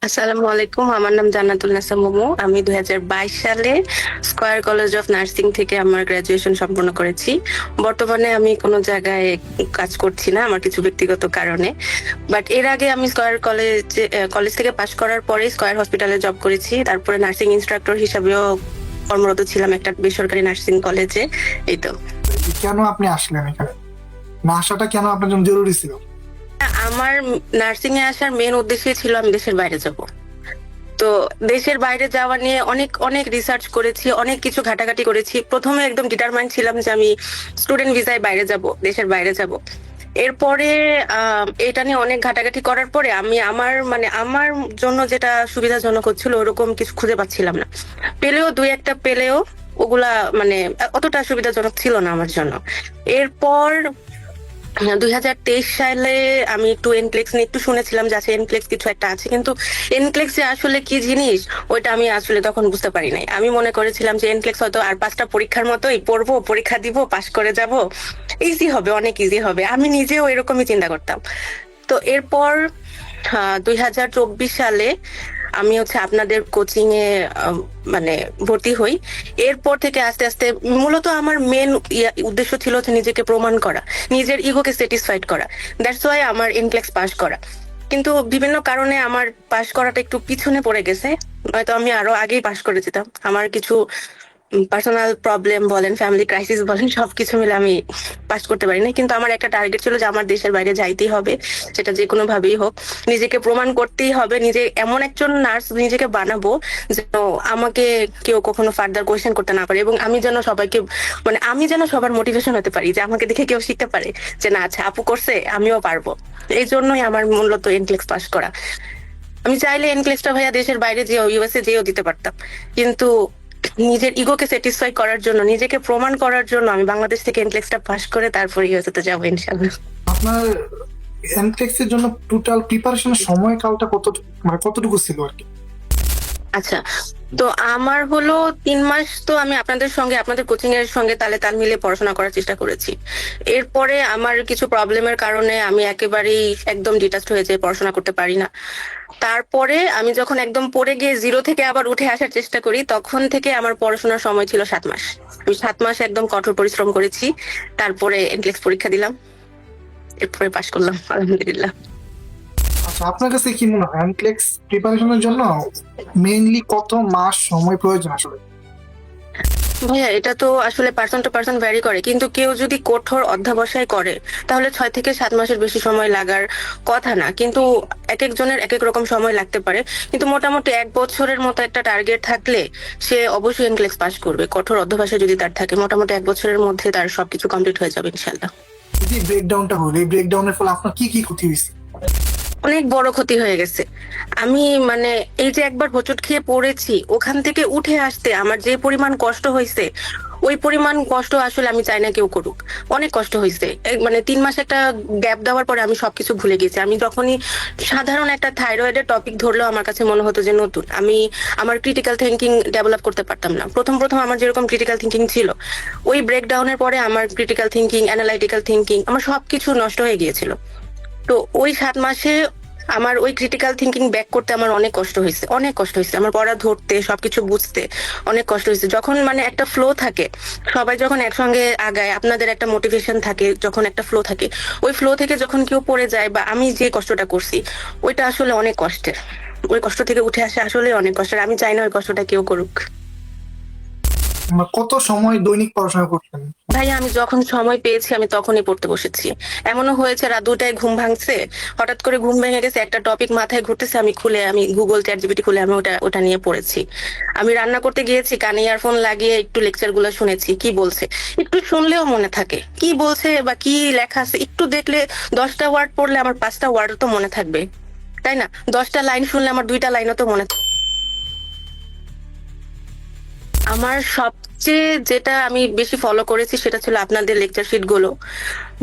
আসসালামু আলাইকুম। আমার নাম জান্নাতুল নাসা মোমো। আমি 2022 সালে স্কয়ার কলেজ অফ নার্সিং থেকে আমার গ্রাজুয়েশন সম্পন্ন করেছি। বর্তমানে আমি কোনো জায়গায় কাজ করছি না আমার কিছু ব্যক্তিগত কারণে। বাট এর আগে আমি কলেজ থেকে পাশ করার পরে স্কয়ার হসপিটালে জব করেছি। তারপরে নার্সিং ইনস্ট্রাক্টর হিসাবেও কর্মরত ছিলাম একটা বেসরকারি নার্সিং কলেজে। এই তো। কেন আপনি আসলেন এখানে? না আসাটা কেন আপনার জন্য জরুরি ছিল? আমার নার্সিং এ আসার মেন উদ্দেশ্যই ছিল আমি দেশের বাইরে যাব। তো দেশের বাইরে যাওয়া নিয়ে অনেক অনেক রিসার্চ করেছি, অনেক কিছু ঘাটাঘাটি করেছি। প্রথমে একদম ডিটারমাইন্ড ছিলাম যে আমি স্টুডেন্ট ভিসায় বাইরে যাব, দেশের বাইরে যাব। এরপরে এটা নিয়ে অনেক ঘাটাঘাটি করার পরে আমি আমার জন্য যেটা সুবিধাজনক হচ্ছিল ওরকম কিছু খুঁজে পাচ্ছিলাম না। পেলেও দুই একটা পেলেও ওগুলা মানে অতটা সুবিধাজনক ছিল না আমার জন্য। এরপর 2023 সালে আমি একটু এনক্লেক্স নিয়ে একটু শুনেছিলাম যে আছে এনক্লেক্স কিছু একটা আছে, কিন্তু এনক্লেক্স যে আসলে কি জিনিস ওইটা আমি আসলে তখন বুঝতে পারি নাই। আমি মনে করেছিলাম যে এনক্লেক্স হয়তো আর 5টা পরীক্ষার মতোই, পড়বো, পরীক্ষা দিব, পাশ করে যাব, ইজি হবে, অনেক ইজি হবে। আমি নিজেও এরকমই চিন্তা করতাম। তো এরপর 2024 সালে আমি আপনাদের কোচিং এ মানে ভর্তি হই। এরপর থেকে আস্তে আস্তে মূলত আমার মেন উদ্দেশ্য ছিল নিজেকে প্রমাণ করা, নিজের ইগোকে স্যাটিসফাইড করা। দ্যাটস ওয়াই আমার ইনক্লেক্স পাস করা। কিন্তু বিভিন্ন কারণে আমার পাশ করাটা একটু পিছনে পড়ে গেছে। হয়তো আমি আরো আগেই পাশ করে যেতাম। আমার কিছু পার্সোনাল প্রবলেম বলেন, ফ্যামিলি ক্রাইসিস বলেন, সবকিছু মিলে আমি পাস করতে পারি না। কিন্তু আমার একটা টার্গেট ছিল যে আমার দেশের বাইরে যাইতেই হবে, সেটা যে কোনো ভাবেই হোক। নিজেকে প্রমাণ করতেই হবে, নিজে এমন একজন নার্স নিজেকে বানাবো যেন আমাকে কেউ কখনো ফার্দার কোয়েশ্চেন করতে না পারে, এবং আমি যেন সবাইকে আমি যেন সবার মোটিভেশন হতে পারি, যে আমাকে দেখে কেউ শিখতে পারে যে না আচ্ছা আপু করছে আমিও পারবো। এই জন্যই আমার মূলত এনক্লেক্স পাস করা। আমি চাইলে এনক্লেক্সটা ভাইয়া দেশের বাইরে যেও, ইউএসএ যেও দিতে পারতাম, কিন্তু নিজের ইগোকে স্যাটিসফাই করার জন্য, নিজেকে প্রমাণ করার জন্য আমি বাংলাদেশ থেকে এনক্লেক্সটা পাস করে তারপর ইউএসএ তে যাবো ইনশাআল্লাহ। আপনার এমটেক্স এর জন্য টোটাল প্রিপারেশনের সময়কালটা কতটুকু ছিল আর কি? আচ্ছা, তো আমার হলো 3 মাস তো আমি আপনাদের সঙ্গে, আপনাদের কোচিং এর সঙ্গে তালে তাল মিলিয়ে পড়াশোনা করার চেষ্টা করেছি। এরপরে আমার কিছু প্রবলেমের কারণে আমি একেবারেই একদম ডিটাচড হয়ে যাই, পড়াশোনা করতে পারি না। তারপরে আমি যখন একদম পড়ে গিয়ে জিরো থেকে আবার উঠে আসার চেষ্টা করি, তখন থেকে আমার পড়াশোনার সময় ছিল 7 মাস। আমি 7 মাস একদম কঠোর পরিশ্রম করেছি। তারপরে এন্ট্রান্স পরীক্ষা দিলাম, এরপরে পাশ করলাম আলহামদুলিল্লাহ। আচ্ছা, আপনার কাছে কি মনে হয় এমটেক্স প্রিপারেশনের জন্য মেইনলি কত মাস সময় প্রয়োজন আসলে? ভাইয়া এটা তো আসলে পার্সন টু পার্সন ভ্যারি করে, কিন্তু কেউ যদি কঠোর অধ্যবসায় করে তাহলে 6 থেকে 7 মাসের বেশি সময় লাগার কথা না। কিন্তু এক একজনের এক এক রকম সময় লাগতে পারে। কিন্তু মোটামুটি 1 বছরের মতো একটা টার্গেট থাকলে সে অবশ্যই এনক্লেক্স পাস করবে। কঠোর অধ্যবসায় যদি তার থাকে, মোটামুটি 1 বছরের মধ্যে তার সবকিছু কমপ্লিট হয়ে যাবে ইনশাল্লাহ। যদি ব্রেকডাউনটা হলো, এই ব্রেকডাউনের ফলে আপনার কি কি ক্ষতি হয়েছে? অনেক বড় ক্ষতি হয়ে গেছে। আমি এই যে একবার হোঁচট খেয়ে পড়েছি, ওখান থেকে উঠে আসতে আমার যে পরিমাণ কষ্ট হয়েছে, ওই পরিমাণ কষ্ট আসলে আমি চাই না কেউ করুক। অনেক কষ্ট হয়েছে। 3 মাস একটা গ্যাপ দেওয়ার পরে আমি সবকিছু ভুলে গেছি। আমি যখনই সাধারণ একটা থাইরয়েডের টপিক ধরলেও আমার কাছে মনে হতো যে নতুন। আমি আমার ক্রিটিক্যাল থিঙ্কিং ডেভেলপ করতে পারতাম না। প্রথম প্রথম আমার যেরকম ক্রিটিক্যাল থিঙ্কিং ছিল, ওই ব্রেকডাউনের পরে আমার ক্রিটিক্যাল থিঙ্কিং, অ্যানালাইটিক্যাল থিঙ্কিং আমার সবকিছু নষ্ট হয়ে গিয়েছিল। তো ওই 7 মাসে আমার ওই ক্রিটিক্যাল থিঙ্কিং ব্যাক করতে আমার অনেক কষ্ট হয়েছে, অনেক কষ্ট হয়েছে। আমার পড়া ধরতে, সবকিছু বুঝতে অনেক কষ্ট হয়েছে। যখন একটা ফ্লো থাকে, সবাই যখন একসঙ্গে আগায়, আপনাদের একটা মোটিভেশন থাকে, যখন একটা ফ্লো থাকে, ওই ফ্লো থেকে যখন কেউ পড়ে যায়, বা আমি যে কষ্টটা করছি ওইটা আসলে অনেক কষ্টের। ওই কষ্ট থেকে উঠে আসা আসলে অনেক কষ্টের। আমি চাই না ওই কষ্টটা কেউ করুক। কত সময় দৈনিক পড়াশোনা করতেন? ভাই আমি যখন সময় পেয়েছি আমি তখনই পড়তে বসেছি। এমনও হয়েছে রাত 2টায় ঘুম ভাঙছে, হঠাৎ করে ঘুম ভেঙে গেছে, একটা টপিক মাথায় ঘুরতেছে, আমি গুগল চ্যাট জিপিটি খুলে আমি ওটা ওটা নিয়ে পড়েছি। আমি রান্না করতে গিয়েছি, কানে ইয়ারফোন লাগিয়ে একটু লেকচার গুলো শুনেছি, কি বলছে একটু শুনলেও মনে থাকে, কি বলছে বা কি লেখা আছে একটু দেখলে, 10টা ওয়ার্ড পড়লে আমার 5টা ওয়ার্ড তো মনে থাকবে, তাই না? 10টা লাইন শুনলে আমার 2টা লাইনও তো মনে। আমার সবচেয়ে যেটা আমি বেশি ফলো করেছি সেটা ছিল আপনাদের লেকচার শিট গুলো।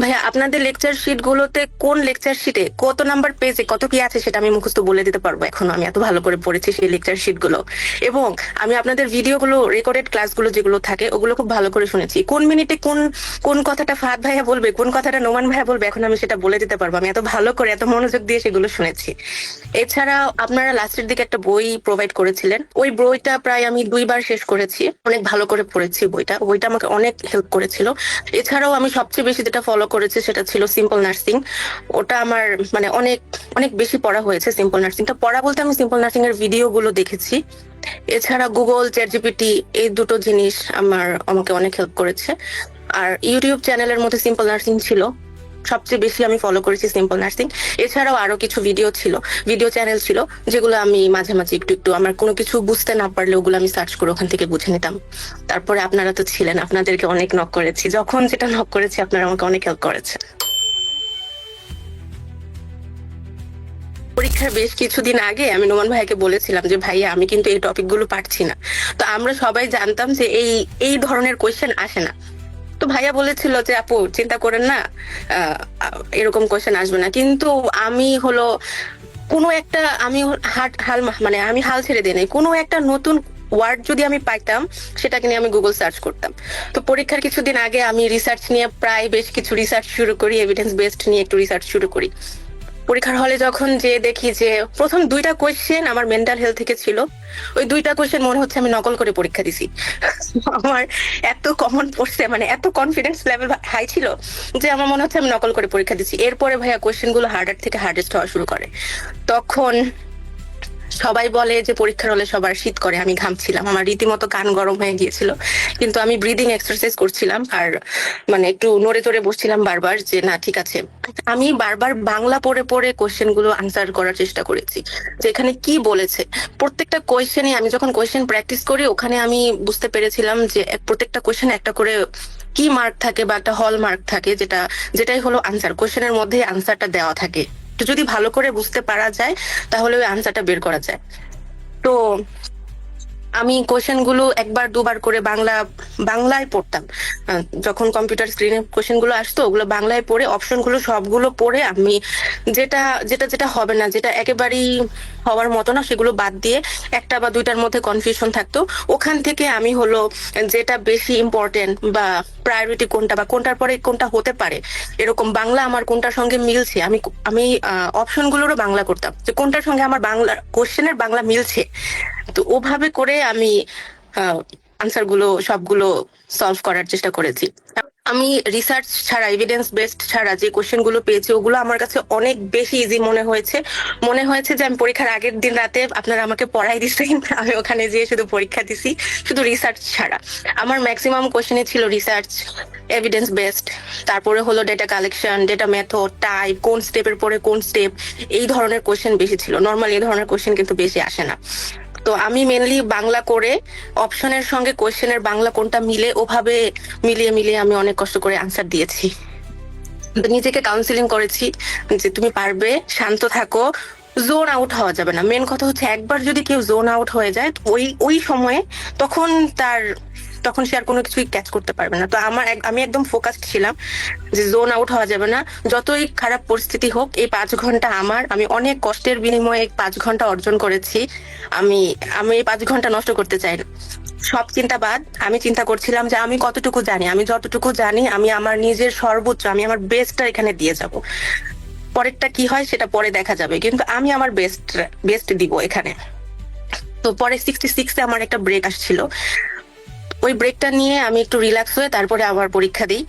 ভাইয়া আপনাদের লেকচার শিট গুলোতে কোন লেকচার শিটে কত নাম্বার পেজে কত কি আছে সেটা আমি মুখস্থ বলে দিতে পারবো এখন, আমি এত ভালো করে পড়েছি সেই লেকচার শিট গুলো। এবং আমি আপনাদের ভিডিওগুলো রেকর্ডেড ক্লাসগুলো যেগুলো থাকে ওগুলো খুব ভালো করে শুনেছি। কোন মিনিটে কোন কোন কথাটা ফাহাদ ভাইয়া বলবে, কোন কথাটা নোমান ভাইয়া বলবে, এখন আমি সেটা বলে দিতে পারবো। আমি এত ভালো করে এত মনোযোগ দিয়ে সেগুলো শুনেছি। এছাড়া আপনারা লাস্টের দিকে একটা বই প্রোভাইড করেছিলেন, ওই বইটা প্রায় আমি 2বার শেষ করেছি, অনেক ভালো করে পড়েছি বইটা। বইটা আমাকে অনেক হেল্প করেছিল। এছাড়াও আমি সবচেয়ে বেশি যেটা ফলো করেছি সেটা ছিল সিম্পল নার্সিং। ওটা আমার মানে অনেক অনেক বেশি পড়া হয়েছে সিম্পল নার্সিংটা। পড়া বলতে আমি সিম্পল নার্সিং এর ভিডিও গুলো দেখেছি। এছাড়া গুগল, চ্যাট জিপিটি, এই দুটো জিনিস আমাকে অনেক হেল্প করেছে। আর ইউটিউব চ্যানেলের মধ্যে সিম্পল নার্সিং ছিল সবচেয়ে বেশি আমি ফলো করেছি সিম্পল নার্সিং। এছাড়াও আরো কিছু ভিডিও চ্যানেল ছিল যেগুলো আমি মাঝে মাঝে একটু একটু আমার কোনো কিছু বুঝতে না পারলে ওগুলো আমি সার্চ করে ওখান থেকে বুঝে নিতাম। তারপরে আপনারা তো ছিলেন, আপনাদেরকে অনেক নক করেছি, যখন যেটা নক করেছি আপনারা আমাকে অনেক হেল্প করেছে। পরীক্ষার বেশ কিছুদিন আগে আমি নোমান ভাইকে বলেছিলাম যে ভাইয়া আমি কিন্তু এই টপিক গুলো পারছি না। তো আমরা সবাই জানতাম যে এই এই ধরনের কোয়েশ্চেন আসে না। তো ভাইয়া বলেছিল যে আপু চিন্তা করেন না, এরকম কোয়েশ্চেন আসবে না। কিন্তু আমি হলো কোনো একটা আমি আমি হাল ছেড়ে দিই নাই। কোনো একটা নতুন ওয়ার্ড যদি আমি পাইতাম সেটাকে নিয়ে আমি গুগল সার্চ করতাম। তো পরীক্ষার কিছুদিন আগে আমি রিসার্চ নিয়ে প্রায় বেশ কিছু রিসার্চ শুরু করি, এভিডেন্স বেসড নিয়ে একটু রিসার্চ শুরু করি। পরীক্ষার হলে যখন যে দেখি যে প্রথম 2টা কোয়েশ্চেন আমার মেন্টাল হেলথ থেকে ছিল, ওই 2টা কোয়েশ্চেন মনে হচ্ছে আমি নকল করে পরীক্ষা দিছি। আমার এত কমন পড়ছে, মানে এত কনফিডেন্স লেভেল হাই ছিল যে আমার মনে হচ্ছে আমি নকল করে পরীক্ষা দিচ্ছি। এরপরে ভাইয়া কোয়েশ্চেন গুলো হার্ডার থেকে হার্ডেস্ট হওয়া শুরু করে। তখন সবাই বলে যে পরীক্ষার হলে সবার শীত করে, আমি ঘামছিলাম, আমার রীতিমতো কান গরম হয়ে গিয়েছিল। কিন্তু আমি ব্রিদিং এক্সারসাইজ করছিলাম আর মানে একটু নড়ে চড়ে বসছিলাম বারবার যে না ঠিক আছে। আমি বারবার বাংলা পড়ে পড়ে কোয়েশ্চেন গুলো আনসার করার চেষ্টা করেছি যে এখানে কি বলেছে। প্রত্যেকটা কোয়েশ্চেনে আমি যখন কোয়েশ্চেন প্র্যাকটিস করি ওখানে আমি বুঝতে পেরেছিলাম যে প্রত্যেকটা কোয়েশ্চেন একটা করে কি মার্ক থাকে বা একটা হল মার্ক থাকে, যেটাই হলো আনসার। কোয়েশ্চেনের মধ্যে আনসারটা দেওয়া থাকে। তো যদি ভালো করে বুঝতে পারা যায় তাহলে ওই আনসারটা বের করা যায়। তো আমি কোয়েশ্চেন গুলো 1বার 2বার করে বাংলায় পড়তাম। যখন কম্পিউটার স্ক্রিনে কোয়েশ্চেন গুলো আসতো ওগুলো বাংলায় পড়ে অপশন গুলো সবগুলো পড়ে আমি যেটা যেটা যেটা হবে না, যেটা একেবারেই হওয়ার মতো না, সেগুলো বাদ দিয়ে 1টা বা 2টার মধ্যে কনফিউশন থাকতো ওখান থেকে আমি হলো যেটা বেশি ইম্পর্টেন্ট বা প্রায়োরিটি কোনটা বা কোনটার পরে কোনটা হতে পারে এরকম বাংলা আমার কোনটার সঙ্গে মিলছে আমি আমি অপশন গুলোরও বাংলা করতাম যে কোনটার সঙ্গে আমার বাংলা কোশ্চেনের বাংলা মিলছে। তো ওভাবে করে আমি আনসার গুলো সবগুলো সলভ করার চেষ্টা করেছি। আমি রিসার্চ ছাড়া, এভিডেন্স বেসড ছাড়া যে কোশ্চেন গুলো পেয়েছি ওগুলো আমার কাছে অনেক বেশি ইজি মনে হয়েছে যে আমি পরীক্ষার আগের দিন রাতে আপনারা আমাকে পড়াই দিচ্ছেন, আমি ওখানে যেয়ে শুধু পরীক্ষা দিছি শুধু রিসার্চ ছাড়া। আমার ম্যাক্সিমাম কোশ্চেনে ছিল রিসার্চ, এভিডেন্স বেসড, তারপরে হলো data collection, data method, type, কোন স্টেপের পরে কোন স্টেপ, এই ধরনের কোশ্চেন বেশি ছিল। নর্মাল এই ধরনের কোশ্চেন কিন্তু বেশি আসে না। তো আমি মেনলি বাংলা করে অপশনের সঙ্গে কোয়েশ্চেনের বাংলা কোনটা মিলে ওভাবে মিলিয়ে মিলিয়ে আমি অনেক কষ্ট করে আনসার দিয়েছি। তো নিজেকে কাউন্সিলিং করেছি যে তুমি পারবে, শান্ত থাকো, জোন আউট হওয়া যাবে না। মেন কথা হচ্ছে একবার যদি কেউ জোন আউট হয়ে যায় ওই ওই সময়ে তখন তখন সে আর কোনো কিছুই ক্যাচ করতে পারবে না। তো আমি একদম ফোকাসড ছিলাম যে জোন আউট হওয়া যাবে না, যতই খারাপ পরিস্থিতি হোক। এই 5 ঘন্টা আমি অনেক কষ্টের বিনিময়ে 5 ঘন্টা অর্জন করেছি। আমি আমি এই 5 ঘন্টা নষ্ট করতে চাই না। সব চিন্তা বাদ, আমি চিন্তা করছিলাম যে আমি কতটুকু জানি, আমি যতটুকু জানি আমি আমার নিজের সর্বোচ্চ, আমি আমার বেস্টটা এখানে দিয়ে যাব। পরেরটা কি হয় সেটা পরে দেখা যাবে, কিন্তু আমি আমার বেস্ট দিব এখানে। তো পরে 66-এ আমার একটা ব্রেক আসছিল, ওই ব্রেকটা নিয়ে আমি একটু রিল্যাক্স হয়ে তারপরে আবার পরীক্ষা দিই।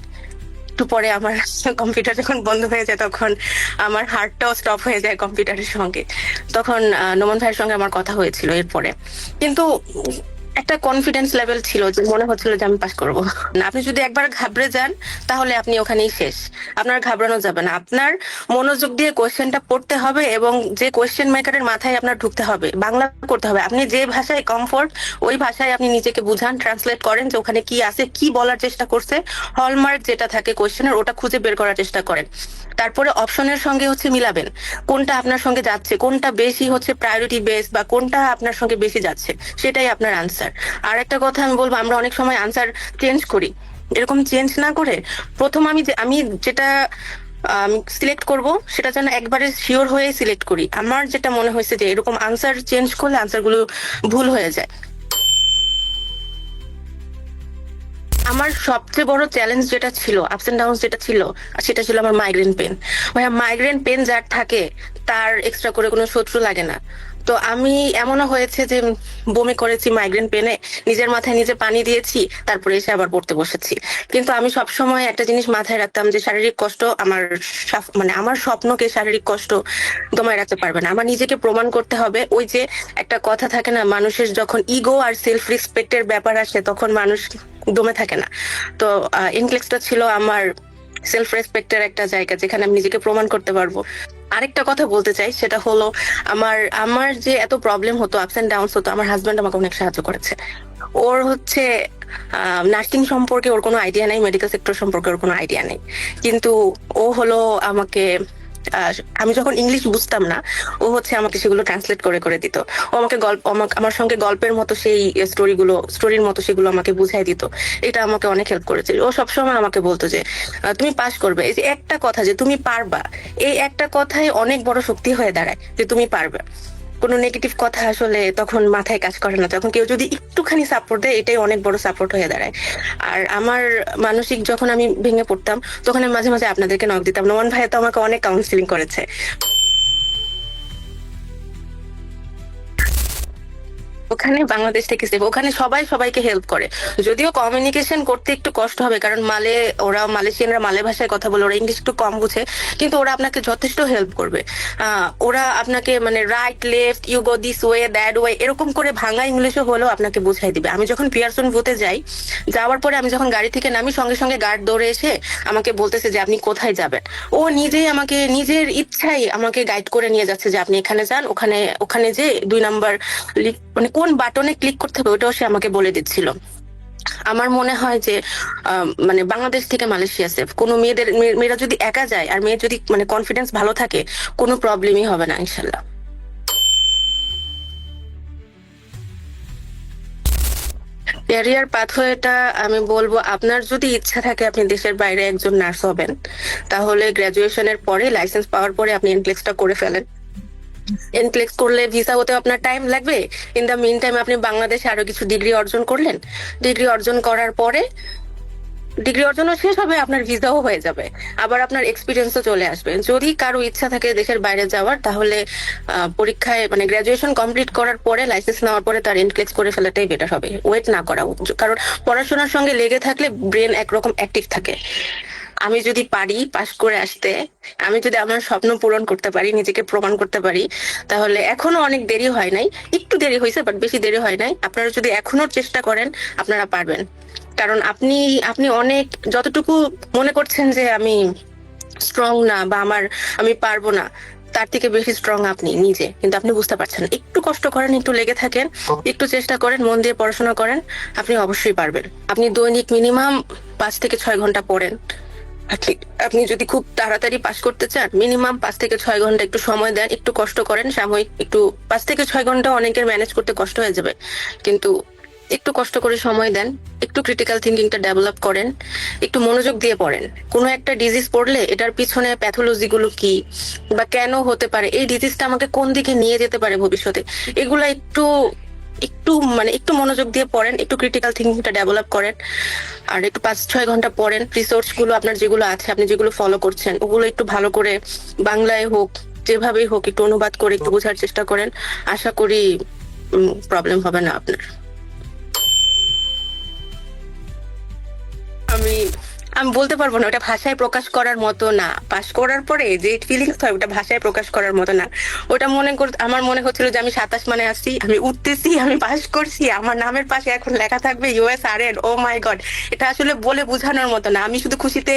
একটু পরে আমার কম্পিউটার যখন বন্ধ হয়ে যায় তখন আমার হার্টটাও স্টপ হয়ে যায় কম্পিউটারের সঙ্গে। তখন নোমান ভাইয়ের সঙ্গে আমার কথা হয়েছিল এরপরে, কিন্তু একটা কনফিডেন্স লেভেল ছিল যে মনে হচ্ছিল যে আমি পাস করবো না। আপনি যদি একবার ঘাবড়ে যান তাহলে আপনি ওখানেই শেষ, আপনার ঘাবড়ানো যাবে না। আপনার মনোযোগ দিয়ে কোয়েশ্চেনটা পড়তে হবে এবং যে কোয়েশ্চেন মেকারের মাথায় আপনার ঢুকতে হবে, বাংলা করতে হবে। আপনি যে ভাষায় কমফোর্ট ওই ভাষায় আপনি নিজেকে বুঝান, ট্রান্সলেট করেন যে ওখানে কি আছে, কি বলার চেষ্টা করছে, হলমার্ক যেটা থাকে কোয়েশ্চেনের ওটা খুঁজে বের করার চেষ্টা করেন। তারপরে অপশনের সঙ্গে হচ্ছে মিলাবেন কোনটা আপনার সঙ্গে যাচ্ছে, কোনটা বেশি হচ্ছে প্রায়োরিটি বেস বা কোনটা আপনার সঙ্গে বেশি যাচ্ছে, সেটাই আপনার আনসার। আনসার। আর একটা কথা আমি বলবো, আমরা অনেক সময় আনসার চেঞ্জ করি। এরকম চেঞ্জ না করে প্রথম আমি যেটা সিলেক্ট করব সেটা যেন একবারে শিওর হয়ে সিলেক্ট করি। আমার যেটা মনে হয়েছে যে এরকম আনসার চেঞ্জ করলে আনসার গুলো ভুল হয়ে যায়। আমার সবচেয়ে বড় চ্যালেঞ্জ যেটা ছিল, আপস এন্ড ডাউন যেটা ছিল, সেটা ছিল আমার মাইগ্রেন পেন। ভাইয়া, মাইগ্রেন পেন যার থাকে তার এক্সট্রা করে কোনো শত্রু লাগে না। তো আমি এমনও হয়েছে যে বমি করেছি মাইগ্রেন পেনে, নিজের মাথায় নিজে পানি দিয়েছি, তারপরে এসে আবার পড়তে বসেছি। কিন্তু আমি সবসময় একটা জিনিস মাথায় রাখতাম যে শারীরিক কষ্ট আমার মানে আমার স্বপ্নকে শারীরিক কষ্ট দমায় রাখতে পারবে না। আমার নিজেকে প্রমাণ করতে হবে। ওই যে একটা কথা থাকে না, মানুষের যখন ইগো আর সেলফ রেসপেক্টের ব্যাপার আসে তখন মানুষ দমে থাকে না। তো ইনক্লেক্সটা ছিল আমার সেলফ রেসপেক্টের একটা জায়গা, যেখানে আমি নিজেকে প্রমাণ করতে পারবো। আরেকটা কথা বলতে চাই, সেটা হলো আমার আমার যে এত প্রবলেম হতো, আপস এন্ড ডাউন হতো, আমার হাজবেন্ড আমাকে অনেক সাহায্য করেছে। ওর হচ্ছে নার্সিং সম্পর্কে ওর কোনো আইডিয়া নেই, মেডিকেল সেক্টর সম্পর্কে ওর কোনো আইডিয়া নেই, কিন্তু ও হলো আমাকে আহ, আমি যখন ইংলিশ বুঝতাম না, ও হচ্ছে আমাকে সেগুলো ট্রান্সলেট করে করে দিত। ও আমাকে গল্প আমার সঙ্গে গল্পের মতো সেই স্টোরির মতো সেগুলো আমাকে বুঝাই দিত। এটা আমাকে অনেক হেল্প করেছে। ও সবসময় আমাকে বলতো যে তুমি পাশ করবে। এই যে একটা কথা যে তুমি পারবা, এই একটা কথাই অনেক বড় শক্তি হয়ে দাঁড়ায় যে তুমি পারবে। কোনো নেগেটিভ কথা আসলে তখন মাথায় কাজ করে না, তখন কেউ যদি একটুখানি সাপোর্ট দেয় এটাই অনেক বড় সাপোর্ট হয়ে দাঁড়ায়। আর আমার মানসিক যখন আমি ভেঙে পড়তাম, তখন আমি মাঝে মাঝে আপনাদেরকে নক দিতাম। নোমান ভাই তো আমাকে অনেক কাউন্সিলিং করেছে। ওখানে বাংলাদেশ থেকে সেফ, ওখানে সবাই সবাইকে হেল্প করে। যদিও কমিউনিকেশন করতে একটু কষ্ট হবে, কারণ ওরা মালয়েশিয়ানরা মালে ভাষায় কথা বলে, ওরা ইংলিশ একটু কম বুঝে, কিন্তু ওরা আপনাকে যথেষ্ট হেল্প করবে। ওরা আপনাকে মানে right left, you go this way that way, এরকম করে ভাঙা ইংলিশে হলেও আপনাকে বুঝাই দিবে। আমি যখন পিয়ারসন ভূতে যাই, যাওয়ার পরে আমি যখন গাড়ি থেকে নামি, সঙ্গে সঙ্গে গার্ড দৌড়ে এসে আমাকে বলতেছে যে আপনি কোথায় যাবেন। ও নিজেই আমাকে নিজের ইচ্ছাই আমাকে গাইড করে নিয়ে যাচ্ছে যে আপনি এখানে যান, ওখানে ওখানে যে 2 নাম্বার মানে কোন বাটনে ক্লিক করতে হবে ওটাও সে আমাকে বলে দিচ্ছিল। আমার মনে হয় যে মানে বাংলাদেশ থেকে মালয়েশিয়া সেফ। কোনো মেয়েরা যদি একা যায় আর মেয়ের যদি মানে কনফিডেন্স ভালো থাকে, কোনো প্রবলেমই হবে না ইনশাল্লাহ। ক্যারিয়ার পাথওয়েটা আমি বলবো, আপনার যদি ইচ্ছা থাকে আপনি দেশের বাইরে একজন নার্স হবেন, তাহলে গ্রাজুয়েশনের পরে, লাইসেন্স পাওয়ার পরে আপনি এনক্লেক্সটা করে ফেলেন। এনক্লেক্স করলে ভিসা হতে আপনার টাইম লাগবে। ইন দা মিন টাইম আপনি বাংলাদেশে আরো কিছু ডিগ্রি অর্জন করলেন। ডিগ্রি অর্জন করার পরে, ডিগ্রি অর্জনও শেষ হবে, আপনার ভিসাও হয়ে যাবে, আবার আপনার এক্সপিরিয়েন্সও চলে আসবে। যদি কারো ইচ্ছা থাকে দেশের বাইরে যাওয়ার, তাহলে পরীক্ষায় মানে গ্রাজুয়েশন কমপ্লিট করার পরে, লাইসেন্স নেওয়ার পরে তার এনক্লেক্স করে ফেলাটাই বেটার হবে, ওয়েট না করা। কারণ পড়াশোনার সঙ্গে লেগে থাকলে ব্রেন একরকম অ্যাক্টিভ থাকে। আমি যদি পারি পাশ করে আসতে, আমি যদি আমার স্বপ্ন পূরণ করতে পারি, নিজেকে প্রমাণ করতে পারি, তাহলে এখনো অনেক দেরি হয় নাই। একটু দেরি হয়েছে, বাট বেশি দেরি হয় নাই। আপনারা যদি এখনো চেষ্টা করেন, আপনারা পারবেন। কারণ আপনি আপনি অনেক, যতটুকু মনে করছেন যে আমি স্ট্রং না বা আমি পারবো না, তার থেকে বেশি স্ট্রং আপনি নিজে, কিন্তু আপনি বুঝতে পারছেন না। একটু কষ্ট করেন, একটু লেগে থাকেন, একটু চেষ্টা করেন, মন দিয়ে পড়াশোনা করেন, আপনি অবশ্যই পারবেন। আপনি দৈনিক মিনিমাম 5 থেকে 6 ঘন্টা পড়েন। আপনি যদি খুব তাড়াতাড়ি পাস করতে চান, মিনিমাম 5 থেকে 6 ঘন্টা একটু সময় দেন, একটু কষ্ট করেন সাময়িক। একটু 5 থেকে 6 ঘন্টা অনেকের ম্যানেজ করতে কষ্ট হয়ে যাবে, কিন্তু একটু কষ্ট করে সময় দেন, একটু ক্রিটিক্যাল থিঙ্কিংটা ডেভেলপ করেন, একটু মনোযোগ দিয়ে পড়েন। কোনো একটা ডিজিজ পড়লে এটার পিছনে প্যাথোলজি গুলো কি বা কেন হতে পারে, এই ডিজিজটা আমাকে কোন দিকে নিয়ে যেতে পারে ভবিষ্যতে, এগুলা একটু একটু মানে একটু মনোযোগ দিয়ে পড়েন, একটু ক্রিটিক্যাল থিঙ্কিংটা ডেভেলপ করেন। আর একটু 5-6 ঘন্টা পড়েন। রিসোর্স গুলো আপনার যেগুলো আছে, আপনি যেগুলো ফলো করছেন, ওগুলো একটু ভালো করে বাংলায় হোক, যেভাবেই হোক, একটু অনুবাদ করে একটু বোঝার চেষ্টা করেন। আশা করি প্রবলেম হবে না আপনার। আমি আমি বলতে পারবো না, ওটা ভাষায় প্রকাশ করার মতো না। পাশ করার পরে যে ফিলিংস হয়, ওটা ভাষায় প্রকাশ করার মতো না। ওটা আমার মনে হচ্ছিল যে আমি 27 মানে আসছি, আমি উঠতেছি, আমি পাশ করছি, আমার নামের পাশে এখন লেখা থাকবে USRN। ও মাই গড, এটা আসলে বলে বোঝানোর মতো না। আমি শুধু খুশিতে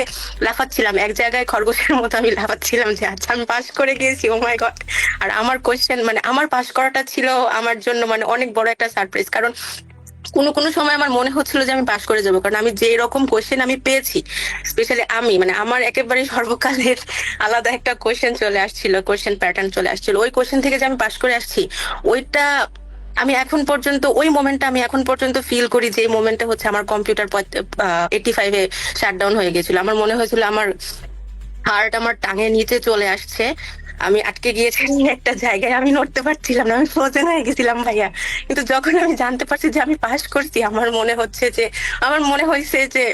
লাফাচ্ছিলাম, এক জায়গায় খরগোশের মতো আমি লাফাচ্ছিলাম যে আচ্ছা আমি পাশ করে গিয়েছি, ও মাই গড। আর আমার কোয়েশ্চেন মানে আমার পাশ করাটা ছিল আমার জন্য মানে অনেক বড় একটা সারপ্রাইজ। কারণ কোনো কোনো সময় আমার মনে হচ্ছিল যে আমি পাশ করে যাবো, কারণ আমি যে রকম কোশ্চেন আমি পেয়েছি, স্পেশালি আমি মানে আমার একেবারে সর্বকালের আলাদা একটা কোশ্চেন চলে আসছিল, কোশ্চেন প্যাটার্ন চলে আসছিল। ওই কোশ্চেন থেকে যে আমি পাশ করে আসছি, ওইটা আমি এখন পর্যন্ত ওই মোমেন্টটা আমি এখন পর্যন্ত ফিল করি, যে মোমেন্টটা হচ্ছে আমার কম্পিউটার 85-এ শাটডাউন হয়ে গেছিল। আমার মনে হয়েছিল আমার হার্ট আমার টাঙের নিচে চলে আসছে, আমি আটকে গিয়েছিলাম একটা জায়গায়, আমি নড়তে পারছিলাম না, আমি ফ্রোজেন হয়ে গেছিলাম ভাইয়া। কিন্তু যখন আমি জানতে পারছি যে আমি পাস করছি, আমার মনে হয়েছে যে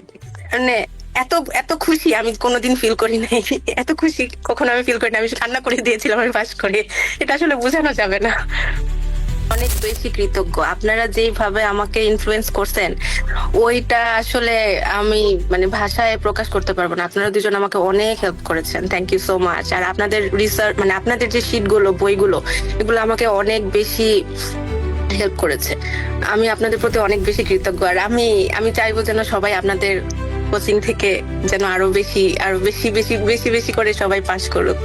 মানে এত এত খুশি আমি কোনোদিন ফিল করি নাই। এত খুশি কখনো আমি ফিল করি না, আমি কান্না করে দিয়েছিলাম আমি পাস করে। এটা আসলে বোঝানো যাবে না। অনেক বেশি কৃতজ্ঞ, আপনারা যেভাবে আমাকে ইনফ্লুয়েন্স করছেন ওইটা আসলে আমি মানে ভাষায় প্রকাশ করতে পারবো না। আপনারা দুজন আমাকে অনেক হেল্প করেছেন, থ্যাংক ইউ সো মাচ। আর আপনাদের রিসার্চ মানে আপনাদের যে শিটগুলো বইগুলো এগুলো আমাকে অনেক বেশি হেল্প করেছে। আমি আপনাদের প্রতি অনেক বেশি কৃতজ্ঞ। আর আমি আমি চাইবো যেন সবাই আপনাদের কোচিং থেকে যেন আরো বেশি বেশি বেশি বেশি বেশি করে সবাই পাশ করুক।